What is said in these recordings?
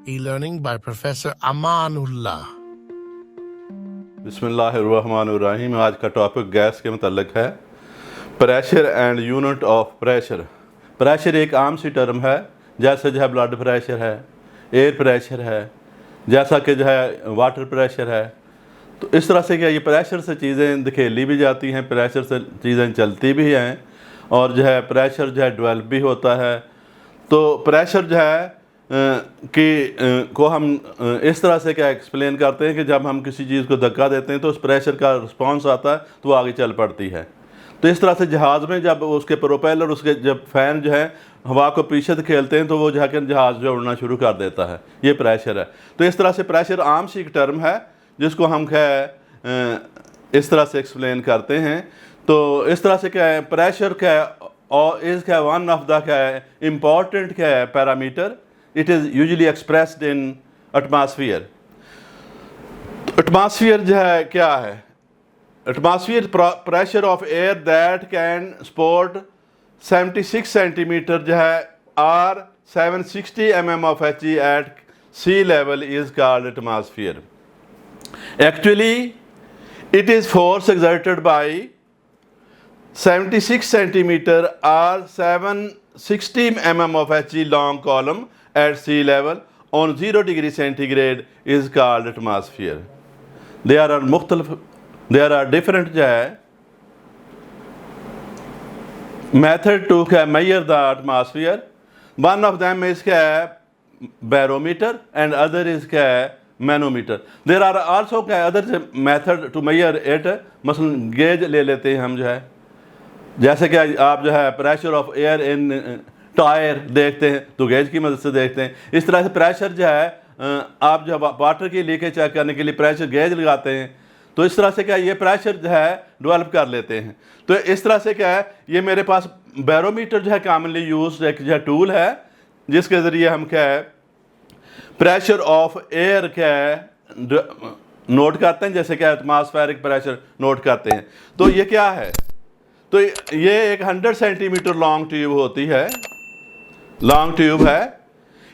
e-learning by Professor Amanullah. बिस्मिल्लाहिर्रहमानिर्रहीम। आज का टॉपिक गैस के मतलब है। Pressure and unit of pressure. Pressure एक आम सी टर्म है, जैसे जो है ब्लड प्रेशर है, एयर प्रेशर है, जैसा कि जो है वाटर प्रेशर है। तो इस तरह से क्या ये प्रेशर से चीज़ें दिखेली भी जाती हैं, प्रेशर से चीज़ें चलती भी हैं, और जो है प्रेशर जो है डेवलप भी होता है। तो प्रेशर जो है को हम इस तरह से क्या एक्सप्लेन करते हैं कि जब हम किसी चीज़ को धक्का देते हैं तो उस प्रेशर का रिस्पॉन्स आता है तो वो आगे चल पड़ती है। तो इस तरह से जहाज़ में जब उसके प्रोपेलर, उसके जब फ़ैन जो है हवा को पीछे खेलते हैं तो वो जो है जहाज़ जो उड़ना शुरू कर देता है, ये प्रेशर है। तो इस तरह से प्रेशर आम सी एक टर्म है जिसको हम इस तरह से एक्सप्लेन करते हैं। तो इस तरह से क्या है, प्रेशर क्या है और इज़ क्या वन ऑफ द क्या है इम्पॉर्टेंट क्या है parameter. It is usually expressed in atmosphere. Atmosphere जो है क्या है, atmosphere pressure of air that can support 76 centimetre जो है are 760 mm of He at sea level is called atmosphere. Actually, it is force exerted by 76 centimeter or 760 mm of He long column at sea level on 0 degree centigrade is called atmosphere. There are different जो है method to measure the atmosphere. One of them is barometer and other is manometer. There are also other method to measure it. मसलन gauge ले लेते हैं हम जो है, जैसे कि आप जो है pressure of air in tyre देखते हैं तो गेज की मदद से देखते हैं। इस तरह से प्रेशर जो है आप जब वाटर की लीकेज चेक करने के लिए प्रेशर गेज लगाते हैं तो इस तरह से क्या ये प्रेशर जो है डेवलप कर लेते हैं। तो इस तरह से क्या है, ये मेरे पास बैरोमीटर जो है कॉमनली यूज एक जो है टूल है जिसके ज़रिए हम क्या है प्रेशर ऑफ एयर क्या है नोट करते हैं, जैसे क्या एटमॉस्फेरिक प्रेशर नोट करते हैं। तो ये क्या है, तो ये एक 100 सेंटीमीटर लॉन्ग ट्यूब होती है, लॉन्ग ट्यूब है।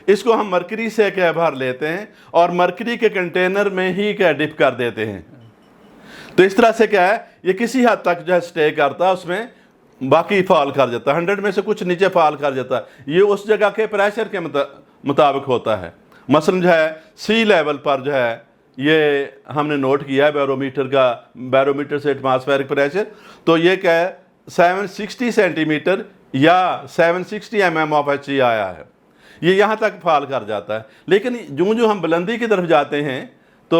इसको हम मरकरी से क्या भर लेते हैं और मरकरी के कंटेनर में ही क्या डिप कर देते हैं। तो इस तरह से क्या है ये किसी हद तक जो है स्टे करता है, उसमें बाकी फॉल कर जाता है, 100 में से कुछ नीचे फॉल कर जाता है। ये उस जगह के प्रेशर के मुताबिक होता है। मसलन जो है सी लेवल पर जो है ये हमने नोट किया है बैरोमीटर से एटमॉस्फेरिक प्रेशर। तो ये क्या है 760 सेंटीमीटर या 760 mm of He आया है, ये यहाँ तक फॉल कर जाता है। लेकिन जो हम बुलंदी की तरफ जाते हैं तो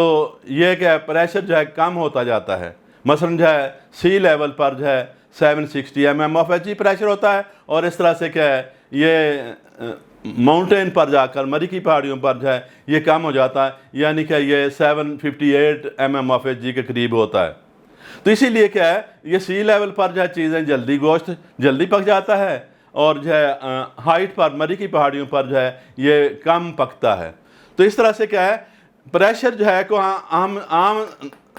ये क्या है प्रेशर जो है कम होता जाता है। मसलन जो है सी लेवल पर जो है 760 mm of He प्रेशर होता है, और इस तरह से क्या है ये माउंटेन पर जाकर मरी की पहाड़ियों पर जो है ये कम हो जाता है, यानी कि ये 758 mm of He के करीब होता है। तो इसीलिए क्या है ये सी लेवल पर जो है चीज़ें गोश्त जल्दी पक जाता है, और जो है हाइट पर मरी की पहाड़ियों पर जो है ये कम पकता है। तो इस तरह से क्या है प्रेशर जो है को आम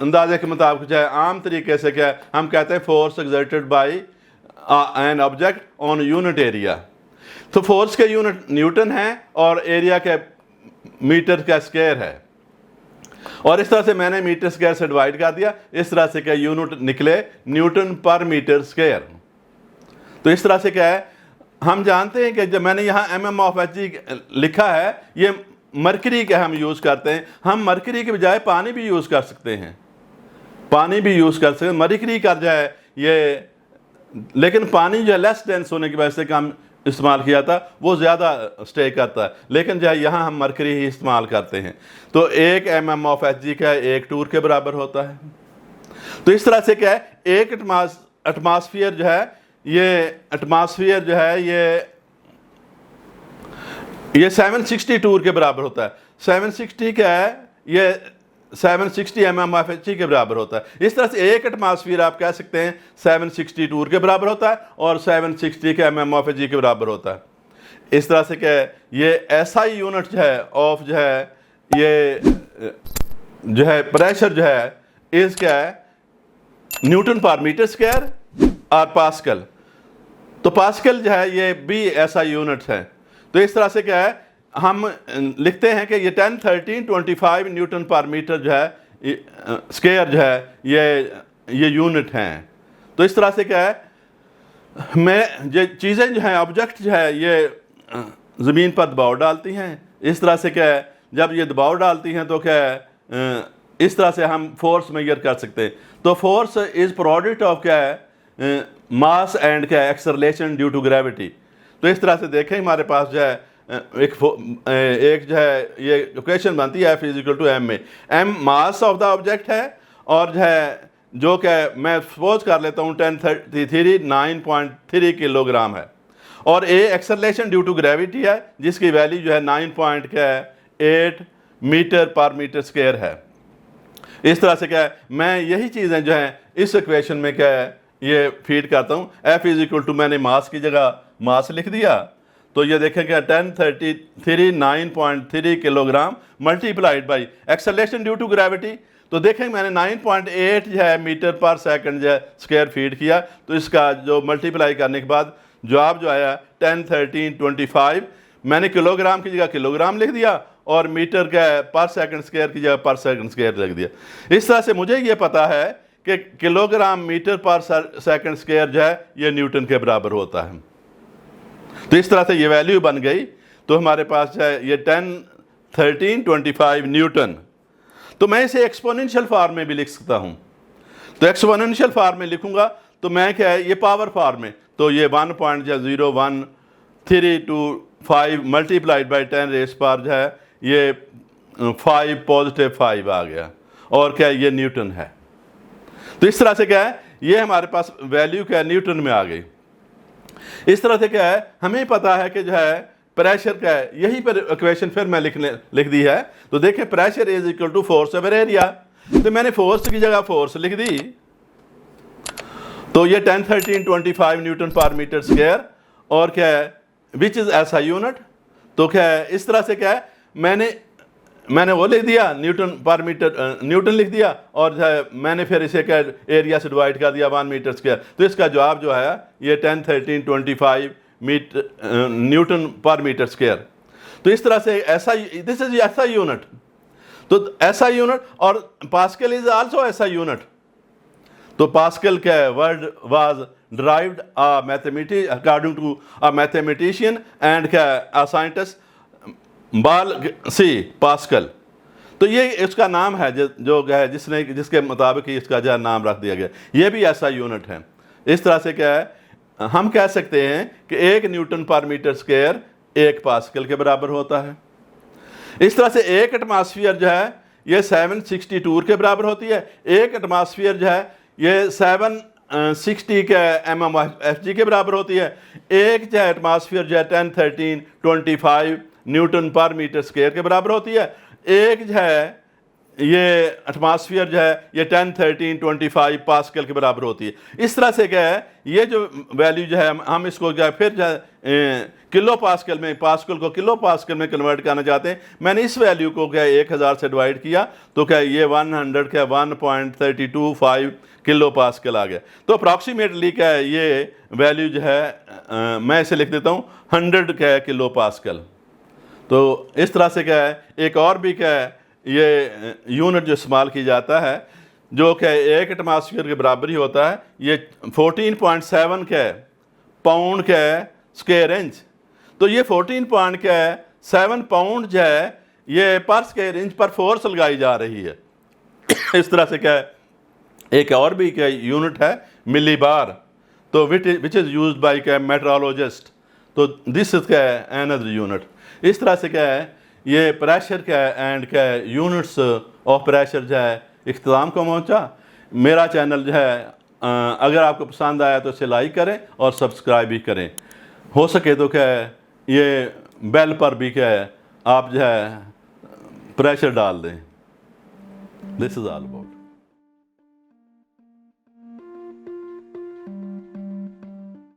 अंदाजे के मुताबिक जो है आम तरीके से क्या है हम कहते हैं force exerted by an object on unit area. तो फोर्स के यूनिट न्यूटन है और एरिया के मीटर का स्क्वायर है, और इस तरह से मैंने मीटर स्क्वायर से डिवाइड कर दिया। इस तरह से क्या यूनिट निकले न्यूटन पर मीटर स्क्वायर। तो इस तरह से क्या है हम जानते हैं कि जब मैंने यहाँ mm of He लिखा है ये मरकरी के हम यूज़ करते हैं। हम मरकरी के बजाय पानी भी यूज़ कर सकते हैं, पानी भी यूज़ कर सकते हैं। मरकरी का जो है ये, लेकिन पानी जो है लेस डेंस होने की वजह से हम इस्तेमाल किया था, वो ज़्यादा स्टे करता है। लेकिन जो है यहाँ हम मरकरी ही इस्तेमाल करते हैं। तो 1 mm of He का 1 टूर के बराबर होता है। तो इस तरह से क्या है एक एटमॉस्फेयर जो है एटमॉस्फेयर जो है ये 760 टूर के बराबर होता है। 760 क्या है ये 760 mm of He के बराबर होता है। इस तरह से एक एटमॉस्फेयर आप कह सकते हैं 760 टूर के बराबर होता है और 760 के mm of He के बराबर होता है। इस तरह से क्या है ये ऐसा ही यूनिट जो है ऑफ जो है ये जो है प्रेशर जो है इस क्या है न्यूटन पर मीटर स्क्वायर और पास्कल। तो पास्कल जो है ये भी ऐसा यूनिट है। तो इस तरह से क्या है हम लिखते हैं कि ये 10, 13, 25 न्यूटन पर मीटर जो है स्क्वायर जो है ये यूनिट हैं। तो इस तरह से क्या है, मैं ये चीज़ें जो हैं, ऑब्जेक्ट जो है ये ज़मीन पर दबाव डालती हैं। इस तरह से क्या है, जब ये दबाव डालती हैं तो क्या है, इस तरह से हम फोर्स मेजर कर सकते हैं। तो फोर्स इज़ प्रोडक्ट ऑफ क्या है, मास एंड क्या है, एक्सेलरेशन ड्यू टू ग्रेविटी। तो इस तरह से देखें हमारे पास जो है एक जो है ये इक्वेशन बनती है F=m में m mass of the object है और जो क्या है, मैं सपोज कर लेता हूँ 1033 9.3 किलोग्राम है, और a acceleration due to gravity है जिसकी वैल्यू जो है 9.8 मीटर पर मीटर स्क्वायर है। इस तरह से क्या है, मैं यही चीज़ें जो हैं इस इक्वेशन में क्या है ये फीड करता हूँ। F= मैंने मास की जगह मास लिख दिया, तो ये देखें क्या 1033 9.3 kilogram multiplied by acceleration due to gravity. तो देखें मैंने 9.8 जो है मीटर पर सेकंड जो है स्क्वायर फीड किया, तो इसका जो मल्टीप्लाई करने के बाद जवाब जो आया 10, 13, 25, मैंने किलोग्राम की जगह किलोग्राम लिख दिया और मीटर का पर सेकंड स्क्वायर की जगह पर सेकंड स्क्वायर लिख दिया। इस तरह से मुझे ये पता है कि किलोग्राम मीटर पर सेकंड स्क्वायर जो है ये न्यूटन के बराबर होता है। तो इस तरह से ये वैल्यू बन गई। तो हमारे पास है ये 10, 13, 25 न्यूटन। तो मैं इसे एक्सपोनेंशियल फॉर्म में भी लिख सकता हूँ। तो एक्सपोनेंशियल फॉर्म में लिखूंगा तो मैं क्या है, ये पावर फॉर्म में, तो ये 1.0135 मल्टीप्लाइड बाई 10 रेस पर जो है ये 5 + 5 आ गया, और क्या है, ये न्यूटन है। तो इस तरह से क्या है, ये हमारे पास वैल्यू क्या है न्यूटन में आ गई। इस तरह से क्या है, हमें पता है कि जो है प्रेशर क्या है, यही पर इक्वेशन फिर मैं लिख दी है। तो देखें प्रेशर = फोर्स ओवर एरिया। तो मैंने फोर्स की जगह फोर्स लिख दी, तो ये 10, 13, 25 न्यूटन पर मीटर स्क्वायर, और क्या है विच इज़ SI यूनिट। तो क्या है, इस तरह से क्या है, मैंने वो लिख दिया न्यूटन पर मीटर, न्यूटन लिख दिया, और जो है मैंने फिर इसे क्या एरिया से डिवाइड कर दिया 1 मीटर स्क्वायर। तो इसका जवाब जो है ये 10, 13, 25 न्यूटन पर मीटर स्क्वायर। तो इस तरह से दिस इज SI यूनिट। तो SI यूनिट, और Pascal is also SI unit. तो पास्कल का word was derived according to a mathematician and a scientist Pascal. तो ये इसका नाम है जो है जिसके मुताबिक इसका जो नाम रख दिया गया। ये भी SI यूनिट है। इस तरह से क्या है, हम कह सकते हैं कि 1 न्यूटन पर मीटर स्क्वायर 1 पास्कल के बराबर होता है। इस तरह से 1 एटमॉस्फेयर जो है ये 762 के बराबर होती है। 1 एटमॉस्फेयर जो है ये 760 के mmHg के बराबर होती है। एक जो है एटमॉस्फेयर जो है 10, 13, 25 न्यूटन पर मीटर स्क्वायर के बराबर होती है। एक जो है ये एटमॉस्फेयर जो है ये 10, 13, 25 पास्कल के बराबर होती है। इस तरह से क्या है, ये जो वैल्यू जो है हम इसको क्या फिर जो है किलो पास्कल में, पास्कल को किलो पास्कल में कन्वर्ट करना चाहते हैं। मैंने इस वैल्यू को क्या 1000 से डिवाइड किया, तो क्या ये 100 क्या 1.325 किलो पास्कल आ गया। तो अप्रॉक्सीमेटली क्या है ये वैल्यू जो है मैं इसे लिख देता हूँ 100 क्या है किलो पास्कल। तो इस तरह से क्या है, एक और भी क्या है ये यूनिट जो इस्तेमाल की जाता है जो क्या 1 एटमॉस्फेयर के बराबर ही होता है, ये 14.7 क्या है पाउंड क्या है स्क्वायर इंच। तो ये 14.7 पाउंड जो है ये पर स्क्वायर इंच पर फोर्स लगाई जा रही है। इस तरह से क्या है, एक और भी क्या यूनिट है मिली बार, तो विच इज़ यूज्ड बाय क्या मेट्रोलॉजिस्ट। तो दिस इज क्या है अनदर यूनिट। इस तरह से क्या है ये प्रेशर क्या है एंड क्या है यूनिट्स ऑफ प्रेशर जो है इख्तिताम को पहुँचा। मेरा चैनल जो है अगर आपको पसंद आया तो इसे लाइक करें और सब्सक्राइब भी करें। हो सके तो क्या है ये बेल पर भी क्या है आप जो है प्रेशर डाल दें। This is all about.